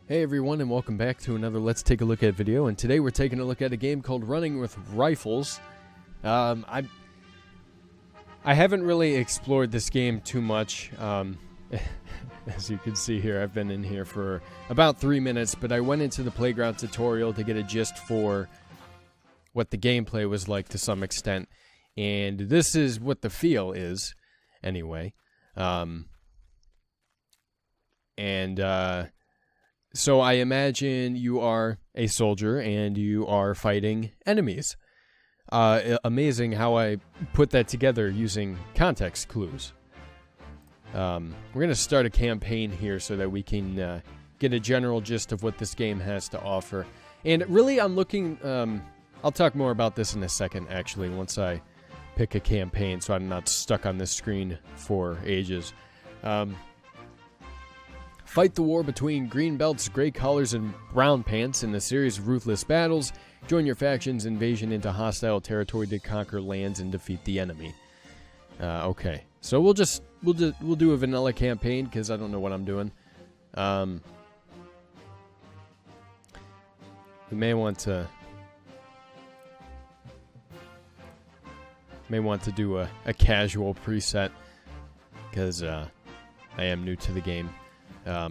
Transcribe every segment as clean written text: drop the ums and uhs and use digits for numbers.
Hey everyone, and welcome back to another Let's Take a Look At video, and today we're taking a look at a game called Running with Rifles. I haven't really explored this game too much. As you can see here, I've been in here for about 3 minutes, but I went into the playground tutorial to get a gist for what the gameplay was like to some extent, and this is what the feel is, anyway. So I imagine you are a soldier and you are fighting enemies. Amazing how I put that together using context clues. We're going to start a campaign here so that we can get a general gist of what this game has to offer. And really, I'm looking... I'll talk more about this in a second, actually, once I pick a campaign so I'm not stuck on this screen for ages. Fight the war between green belts, gray collars, and brown pants in a series of ruthless battles. Join your faction's invasion into hostile territory to conquer lands and defeat the enemy. Okay, so we'll do a vanilla campaign because I don't know what I'm doing. We may want to do a casual preset because I am new to the game. I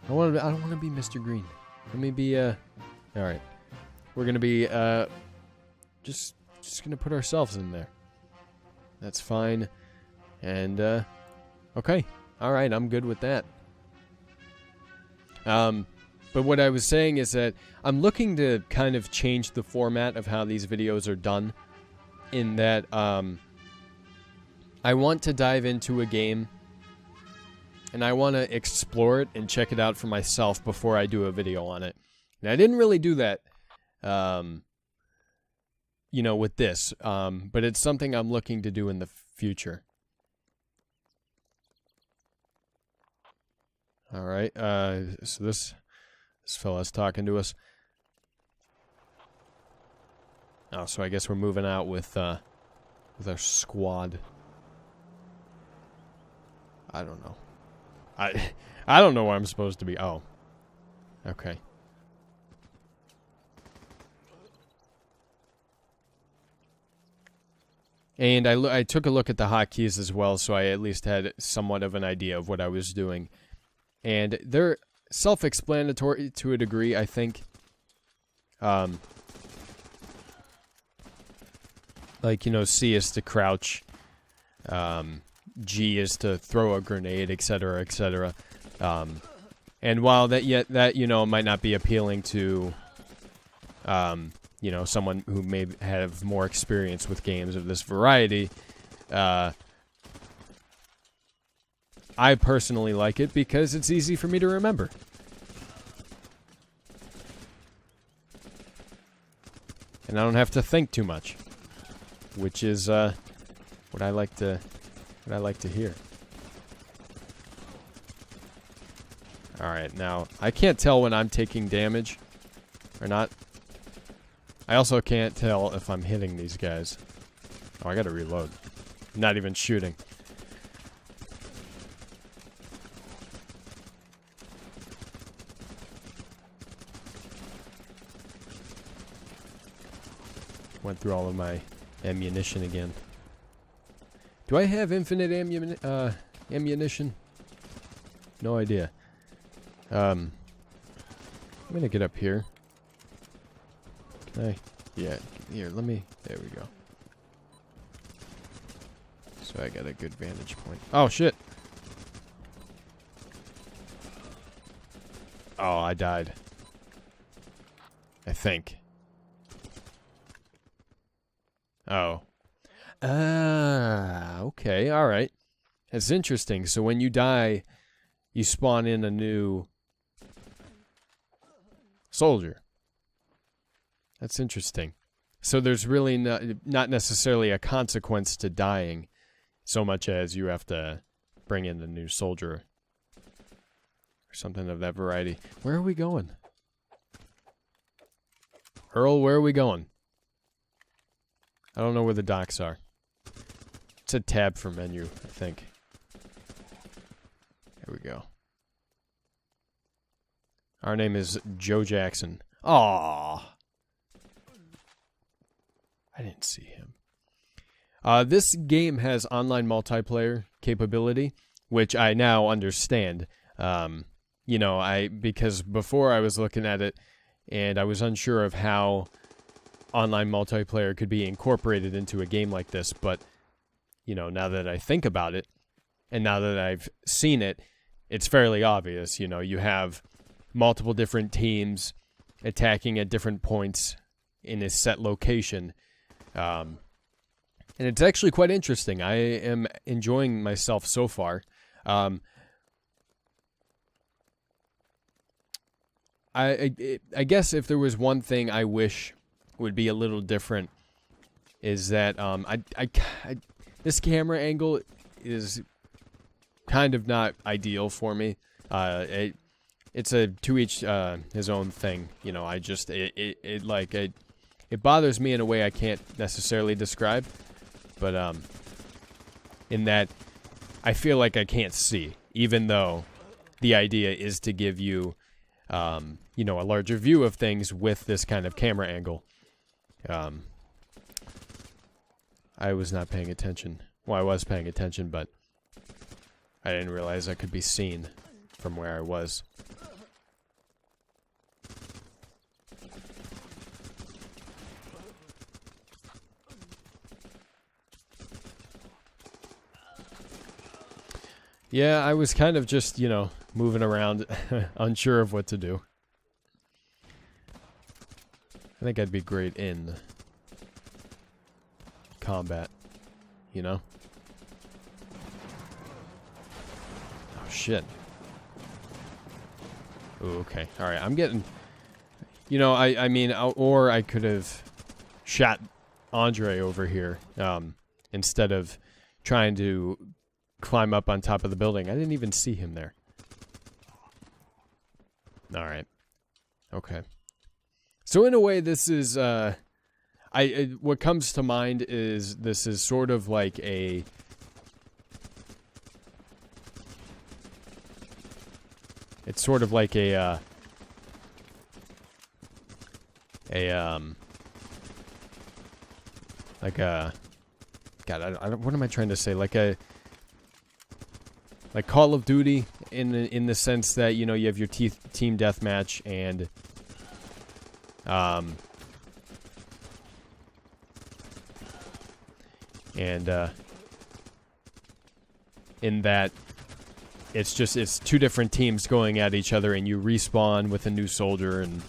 don't want to be Mr. Green. Let me be all right. We're gonna be just gonna put ourselves in there. That's fine. And okay, all right, I'm good with that. But what I was saying is that I'm looking to kind of change the format of how these videos are done. In that I want to dive into a game. And I want to explore it and check it out for myself before I do a video on it. And I didn't really do that, with this. But it's something I'm looking to do in the future. All right. So this fella's talking to us. Oh, so I guess we're moving out with our squad. I don't know. I don't know where I'm supposed to be. Oh. Okay. And I took a look at the hotkeys as well, so I at least had somewhat of an idea of what I was doing. And they're self-explanatory to a degree, I think. C is to crouch. G is to throw a grenade, etc., etc. And while that might not be appealing to someone who may have more experience with games of this variety, I personally like it because it's easy for me to remember. And I don't have to think too much, which is what I like to hear. Alright, now, I can't tell when I'm taking damage or not. I also can't tell if I'm hitting these guys. Oh, I gotta reload. I'm not even shooting. Went through all of my ammunition again. Do I have infinite ammunition? No idea. I'm gonna get up here. Can I? Yeah, here, let me... There we go. So I got a good vantage point. Oh, shit! Oh, I died. I think. Oh. Okay, alright. That's interesting. So when you die, you spawn in a new soldier. That's interesting. So there's really not necessarily a consequence to dying, so much as you have to bring in a new soldier. Or something of that variety. Where are we going? Earl, where are we going? I don't know where the docks are. It's a tab for menu, I think. There we go. Our name is Joe Jackson. Aww. I didn't see him. This game has online multiplayer capability, which I now understand. You know, because before I was looking at it and I was unsure of how online multiplayer could be incorporated into a game like this, but you know, now that I think about it and now that I've seen it, it's fairly obvious. You know, you have multiple different teams attacking at different points in a set location. And it's actually quite interesting. I am enjoying myself so far. I guess if there was one thing I wish would be a little different is that this camera angle is kind of not ideal for me. It's a to each his own thing. You know, it bothers me in a way I can't necessarily describe, but in that I feel like I can't see, even though the idea is to give you, you know, a larger view of things with this kind of camera angle. I was not paying attention. Well, I was paying attention, but I didn't realize I could be seen from where I was. Yeah, I was kind of just, you know, moving around, unsure of what to do. I think I'd be great in combat, you know? Oh, shit. Ooh, okay. Alright, I'm getting... You know, I mean, or I could have shot Andre over here, instead of trying to climb up on top of the building. I didn't even see him there. Alright. Okay. So in a way, this is, what comes to mind is this is sort of like a... It's sort of like a, like a... God, what am I trying to say? Like Call of Duty in the sense that, you know, you have your team deathmatch and in that it's two different teams going at each other and you respawn with a new soldier, and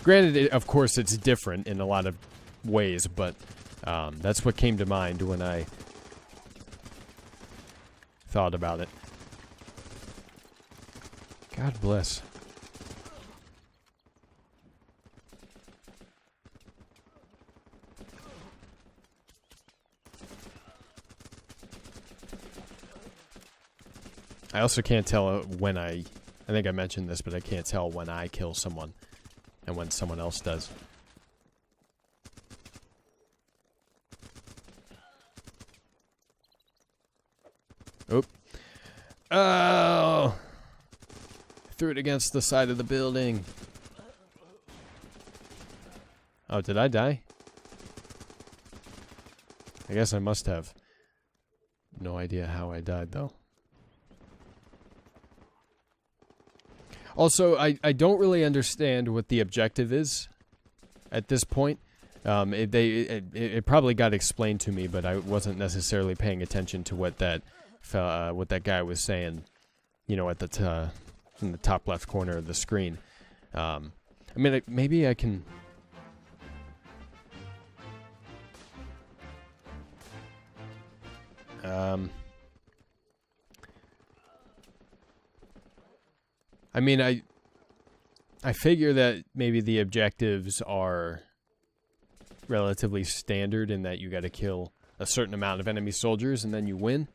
granted, of course it's different in a lot of ways, but that's what came to mind when I thought about it. God bless. I also can't tell when I think I mentioned this, but I can't tell when I kill someone and when someone else does. Oop. Oh! Threw it against the side of the building. Oh, did I die? I guess I must have. No idea how I died, though. Also, I don't really understand what the objective is at this point. It probably got explained to me, but I wasn't necessarily paying attention to what that guy was saying, you know, at the in the top left corner of the screen. I mean, maybe I can... I mean, I figure that maybe the objectives are relatively standard in that you got to kill a certain amount of enemy soldiers and then you win.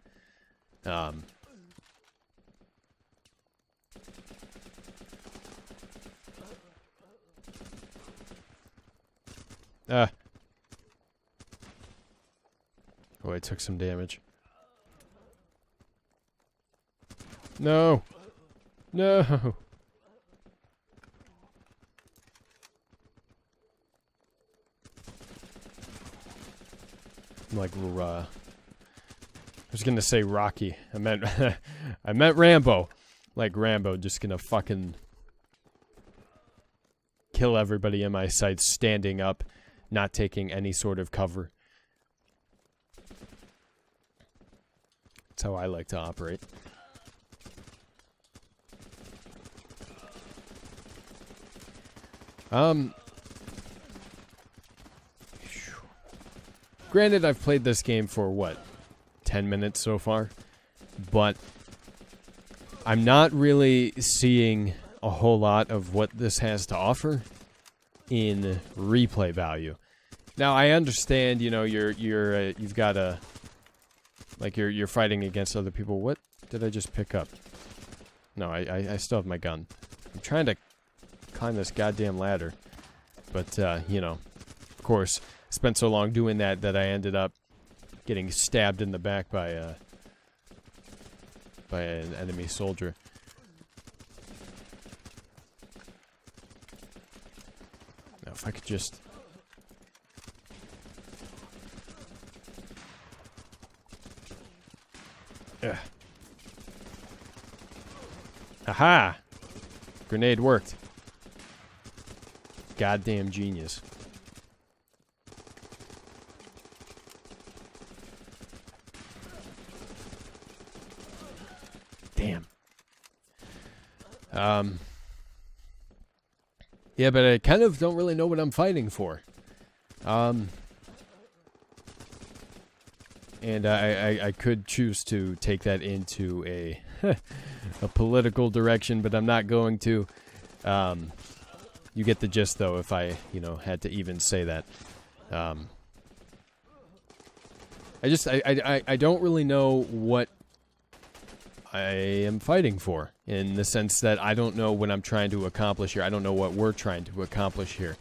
Oh, I took some damage. No! No! I was gonna say Rocky. I meant I meant Rambo. Like Rambo, just gonna fucking kill everybody in my sight, standing up, not taking any sort of cover. That's how I like to operate. Granted, I've played this game for, what, 10 minutes so far? But I'm not really seeing a whole lot of what this has to offer in replay value. Now, I understand, you know, you've got a, like, you're fighting against other people. What did I just pick up? No, I still have my gun. I'm trying to climb this goddamn ladder. But, you know, of course, spent so long doing that I ended up getting stabbed in the back by an enemy soldier. Now, if I could just... Ugh. Aha! Grenade worked. Goddamn genius. Damn. Yeah, but I kind of don't really know what I'm fighting for. And I could choose to take that into a a political direction, but I'm not going to. You get the gist, though, if I, you know, had to even say that. I don't really know what I am fighting for, in the sense that I don't know what I'm trying to accomplish here. I don't know what we're trying to accomplish here.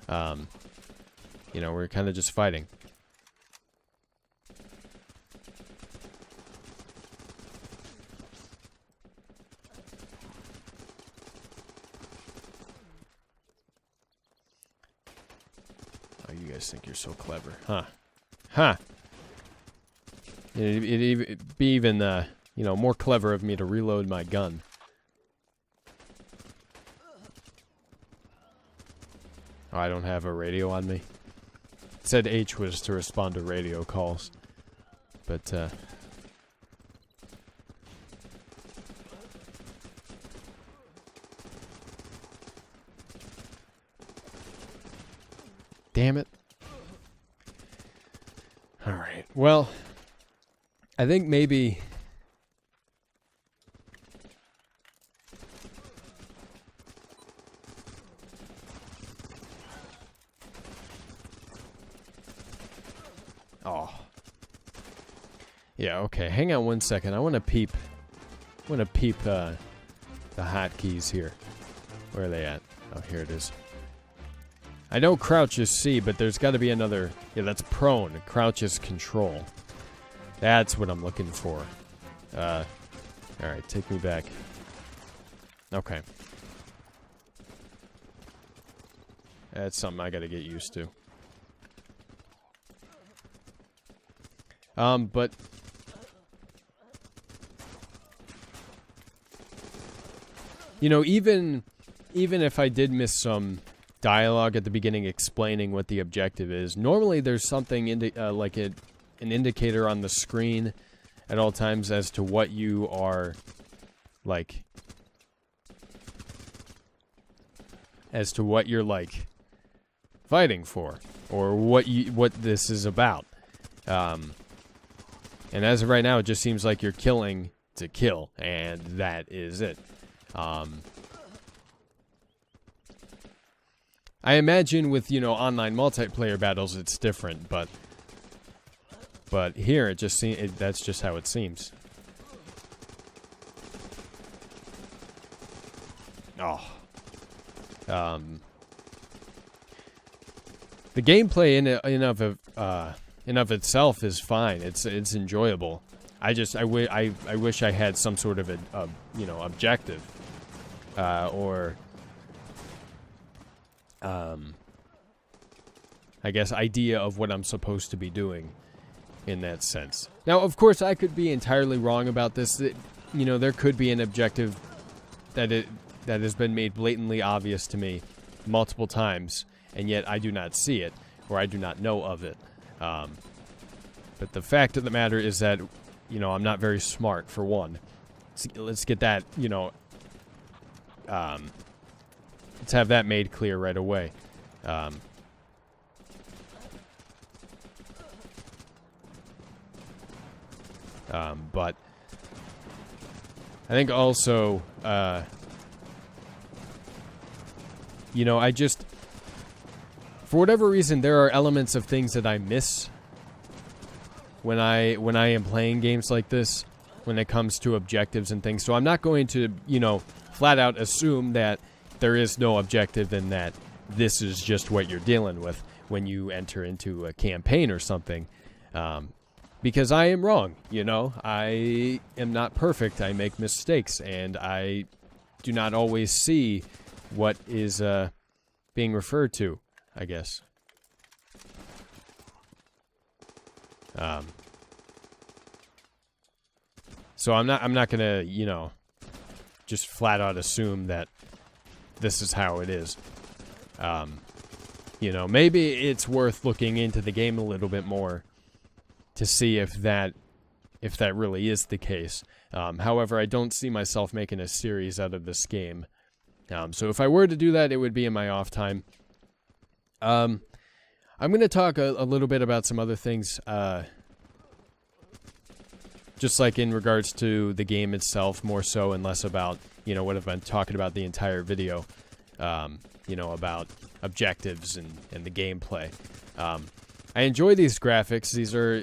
You know, we're kind of just fighting. You guys think you're so clever, huh? Huh? It'd be even, you know, more clever of me to reload my gun. Oh, I don't have a radio on me. It said H was to respond to radio calls, but damn it. Alright, well, I think maybe... Oh. Yeah, okay, hang on one second. I want to peep the hotkeys here. Where are they at? Oh, here it is. I know crouch is C, but there's got to be another... Yeah, that's prone. Crouch is control. That's what I'm looking for. Alright, take me back. Okay. That's something I gotta get used to. But... You know, even if I did miss some dialogue at the beginning explaining what the objective is, normally there's something like an indicator on the screen at all times as to what you are, like, as to what you're, like, fighting for, or what this is about. And as of right now, it just seems like you're killing to kill, and that is it. I imagine with, you know, online multiplayer battles, it's different, but here it just seems that's just how it seems. Oh, the gameplay in of itself is fine. It's enjoyable. I wish I had some sort of a you know, objective, or I guess idea of what I'm supposed to be doing in that sense. Now, of course, I could be entirely wrong about this. You know, there could be an objective that has been made blatantly obvious to me multiple times, and yet I do not see it, or I do not know of it. But the fact of the matter is that, you know, I'm not very smart, for one. Let's get that, you know, let's have that made clear right away. But I think also, you know, for whatever reason, there are elements of things that I miss when I am playing games like this, when it comes to objectives and things. So I'm not going to, you know, flat out assume that there is no objective and that this is just what you're dealing with when you enter into a campaign or something. Because I am wrong, you know. I am not perfect. I make mistakes, and I do not always see what is being referred to, I guess. So I'm not gonna, you know, just flat out assume that this is how it is. You know, maybe it's worth looking into the game a little bit more to see if that really is the case. However, I don't see myself making a series out of this game. So if I were to do that, it would be in my off time. I'm going to talk a little bit about some other things, just like in regards to the game itself, more so, and less about, you know, what I've been talking about the entire video, you know, about objectives and the gameplay. I enjoy these graphics. These are,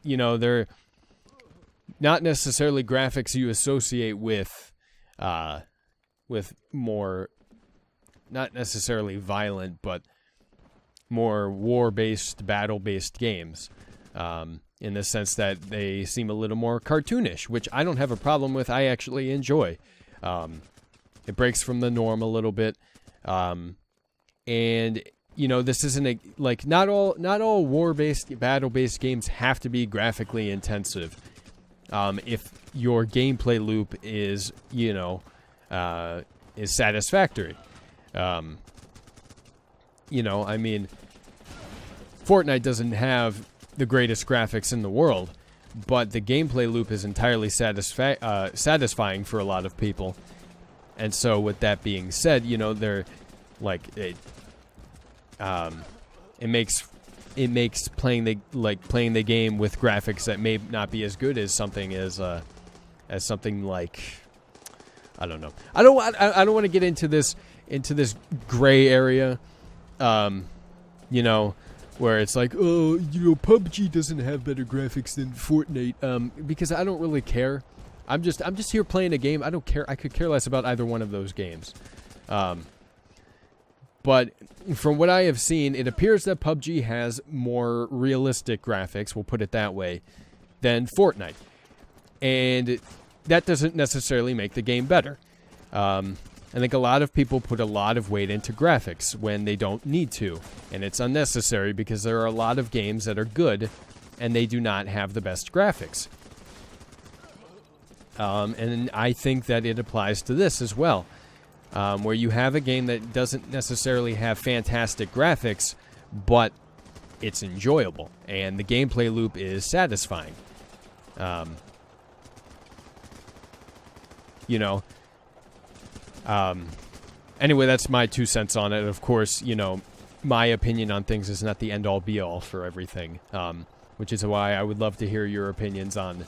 you know, they're not necessarily graphics you associate with more, not necessarily violent, but more war-based, battle-based games, in the sense that they seem a little more cartoonish, which I don't have a problem with. I actually enjoy. It breaks from the norm a little bit, and you know, this isn't like not all war-based, battle-based games have to be graphically intensive. If your gameplay loop is, you know, is satisfactory. You know, I mean, Fortnite doesn't have the greatest graphics in the world, but the gameplay loop is entirely satisfying for a lot of people. And so, with that being said, you know, they're like it makes playing the game with graphics that may not be as good as something like, I don't know. I don't want to get into this gray area, you know, where it's like, oh, you know, PUBG doesn't have better graphics than Fortnite, because I don't really care. I'm just here playing a game. I don't care. I could care less about either one of those games. But from what I have seen, it appears that PUBG has more realistic graphics, we'll put it that way, than Fortnite. And that doesn't necessarily make the game better. I think a lot of people put a lot of weight into graphics when they don't need to. And it's unnecessary because there are a lot of games that are good and they do not have the best graphics. And I think that it applies to this as well. Where you have a game that doesn't necessarily have fantastic graphics, but it's enjoyable, and the gameplay loop is satisfying. You know, anyway, that's my 2 cents on it. Of course, you know, my opinion on things is not the end-all be-all for everything, which is why I would love to hear your opinions on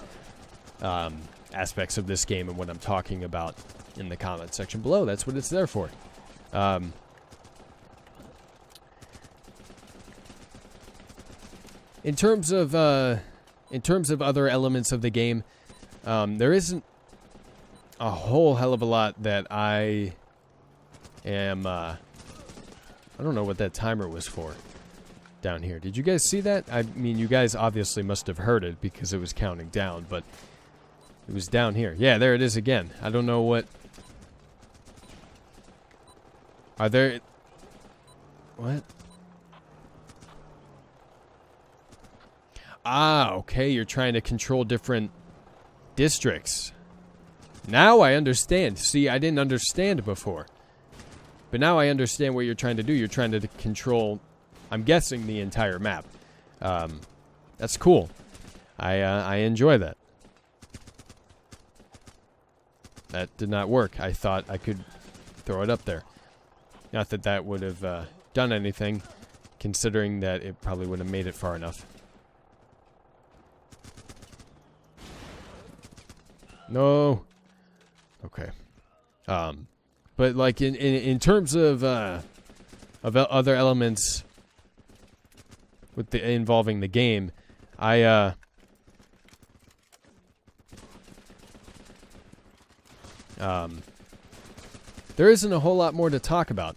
aspects of this game and what I'm talking about in the comment section below. That's what it's there for. In terms of other elements of the game, there isn't a whole hell of a lot that I am. I don't know what that timer was for down here. Did you guys see that? I mean, you guys obviously must have heard it because it was counting down, but it was down here. Yeah, there it is again. I don't know what. Are there... What? Ah, okay, you're trying to control different districts. Now I understand. See, I didn't understand before. But now I understand what you're trying to do. You're trying to control, I'm guessing, the entire map. That's cool. I enjoy that. That did not work. I thought I could throw it up there. Not that that would have done anything, considering that it probably wouldn't have made it far enough. No. Okay. But like in terms of other elements with the involving the game, there isn't a whole lot more to talk about.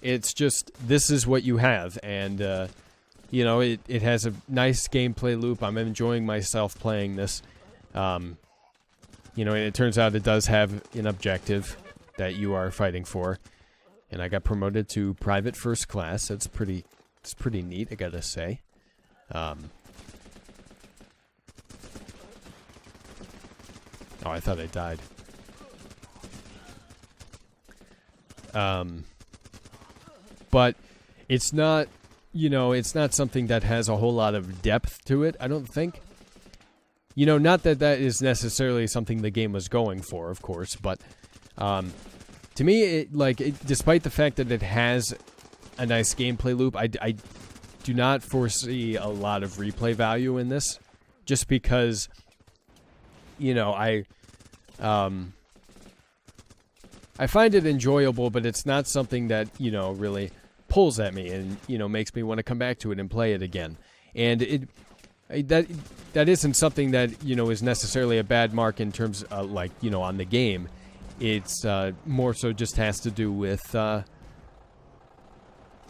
It's just, this is what you have, and you know, it has a nice gameplay loop. I'm enjoying myself playing this. You know, and it turns out it does have an objective that you are fighting for. And I got promoted to private first class. It's pretty neat, I gotta say. Oh, I thought I died. But it's not, you know, it's not something that has a whole lot of depth to it, I don't think. You know, not that that is necessarily something the game was going for, of course, but to me, despite the fact that it has a nice gameplay loop, I do not foresee a lot of replay value in this, just because, you know, I find it enjoyable, but it's not something that, you know, really pulls at me and, you know, makes me want to come back to it and play it again. And that isn't something that, you know, is necessarily a bad mark in terms of, like, you know, on the game. It's more so just has to do with,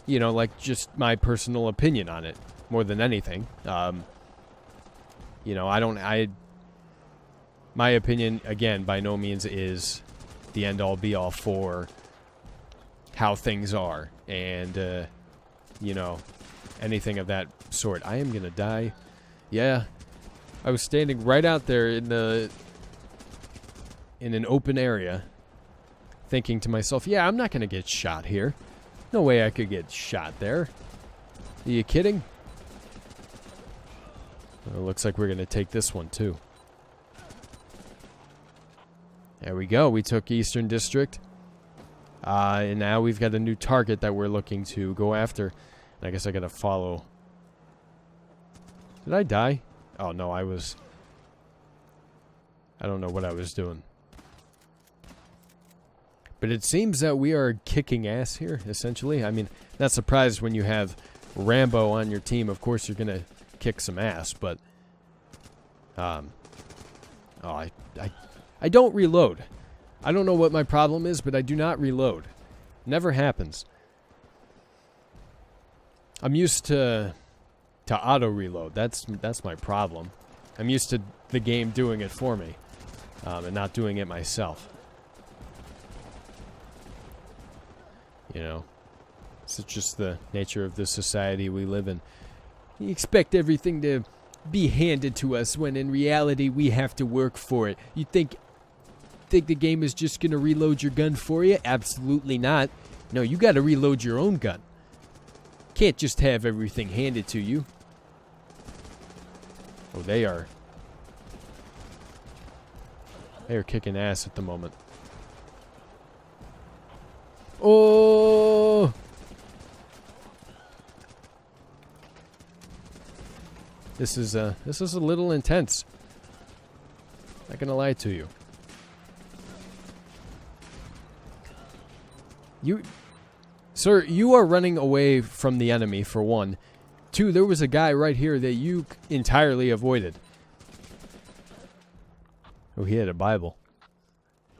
you know, like, just my personal opinion on it more than anything. You know, my opinion, again, by no means is the end-all be-all for how things are and, you know, anything of that sort. I am gonna die. Yeah, I was standing right out there in an open area, thinking to myself, yeah, I'm not gonna get shot here. No way I could get shot there. Are you kidding? Well, it looks like we're gonna take this one too. There we go. We took Eastern District. And now we've got a new target that we're looking to go after. And I guess I gotta follow. Did I die? Oh, no, I don't know what I was doing. But it seems that we are kicking ass here, essentially. I mean, not surprised when you have Rambo on your team. Of course, you're gonna kick some ass, but... Oh, I don't reload. I don't know what my problem is, but I do not reload. Never happens. I'm used to auto reload. That's my problem. I'm used to the game doing it for me, and not doing it myself. You know, it's just the nature of the society we live in. You expect everything to be handed to us when in reality we have to work for it. You think the game is just gonna reload your gun for you? Absolutely not. No, you gotta reload your own gun. Can't just have everything handed to you. Oh, they are kicking ass at the moment. Oh! This is a little intense. Not gonna lie to you. Sir, you are running away from the enemy, for one. Two, there was a guy right here that you entirely avoided. Oh, he had a Bible.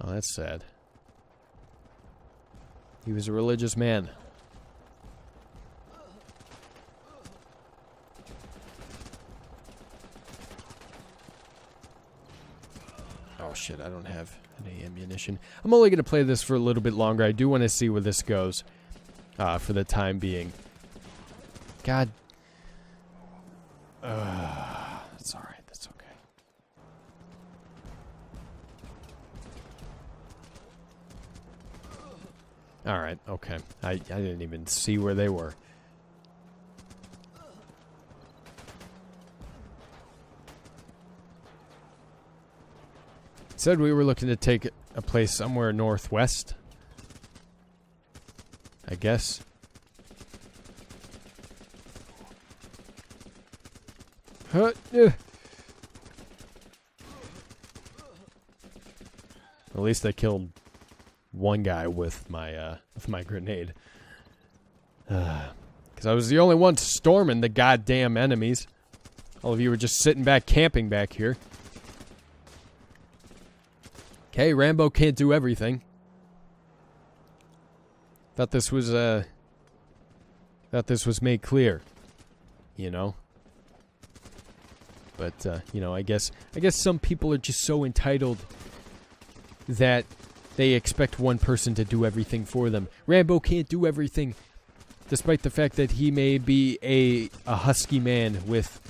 Oh, that's sad. He was a religious man. Oh shit, I don't have any ammunition. I'm only going to play this for a little bit longer. I do want to see where this goes for the time being. God. That's all right. That's okay. All right. Okay. I didn't even see where they were. Said we were looking to take a place somewhere northwest, I guess. At least I killed one guy with my grenade. Because I was the only one storming the goddamn enemies. All of you were just sitting back, camping back here. Okay, Rambo can't do everything. Thought this was made clear. You know? But you know, I guess some people are just so entitled that they expect one person to do everything for them. Rambo can't do everything, despite the fact that he may be a husky man with,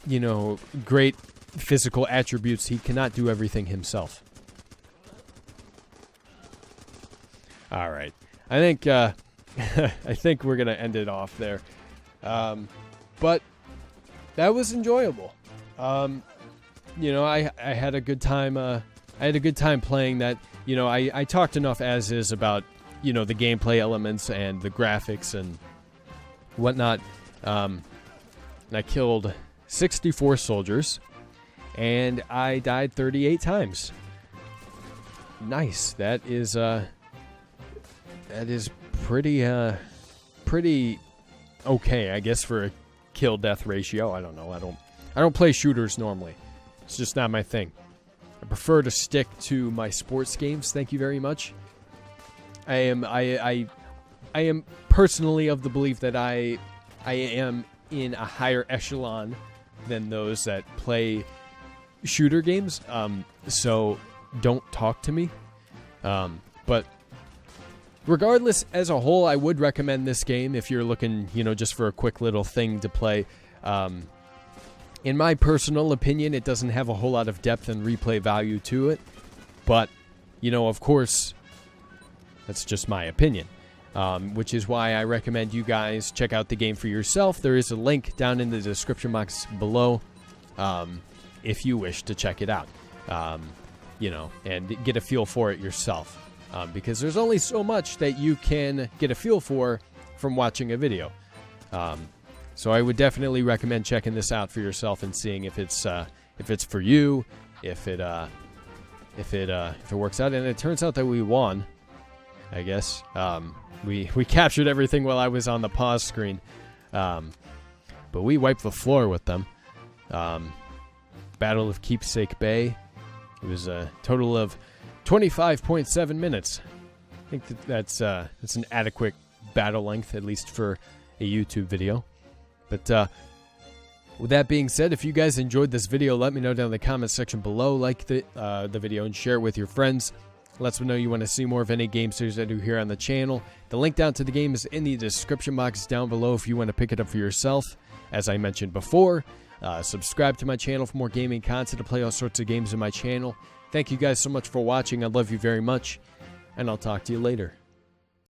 you know, great physical attributes. He cannot do everything himself. All right, I think I think we're gonna end it off there, but that was enjoyable. You know, I had a good time. I had a good time playing that. You know, I talked enough as is about, you know, the gameplay elements and the graphics and whatnot. And I killed 64 soldiers, and I died 38 times. Nice. That is pretty pretty okay, I guess, for a kill death ratio. I don't know. I don't play shooters normally. It's just not my thing. I prefer to stick to my sports games. Thank you very much. I am personally of the belief that I am in a higher echelon than those that play shooter games. So don't talk to me. But regardless, as a whole, I would recommend this game if you're looking, you know, just for a quick little thing to play. In my personal opinion, it doesn't have a whole lot of depth and replay value to it. But, you know, of course, that's just my opinion. Which is why I recommend you guys check out the game for yourself. There is a link down in the description box below if you wish to check it out. You know, and get a feel for it yourself. Because there's only so much that you can get a feel for from watching a video. So I would definitely recommend checking this out for yourself and seeing if it's for you, if it works out. And it turns out that we won, I guess. We captured everything while I was on the pause screen, but we wiped the floor with them. Battle of Keepsake Bay. It was a total of 25.7 minutes. I think that's an adequate battle length, at least for a YouTube video. But with that being said, if you guys enjoyed this video, let me know down in the comments section below. Like the video and share it with your friends. Let me know you want to see more of any game series I do here on the channel. The link down to the game is in the description box down below if you want to pick it up for yourself. As I mentioned before, subscribe to my channel for more gaming content to play all sorts of games in my channel. Thank you guys so much for watching. I love you very much, and I'll talk to you later.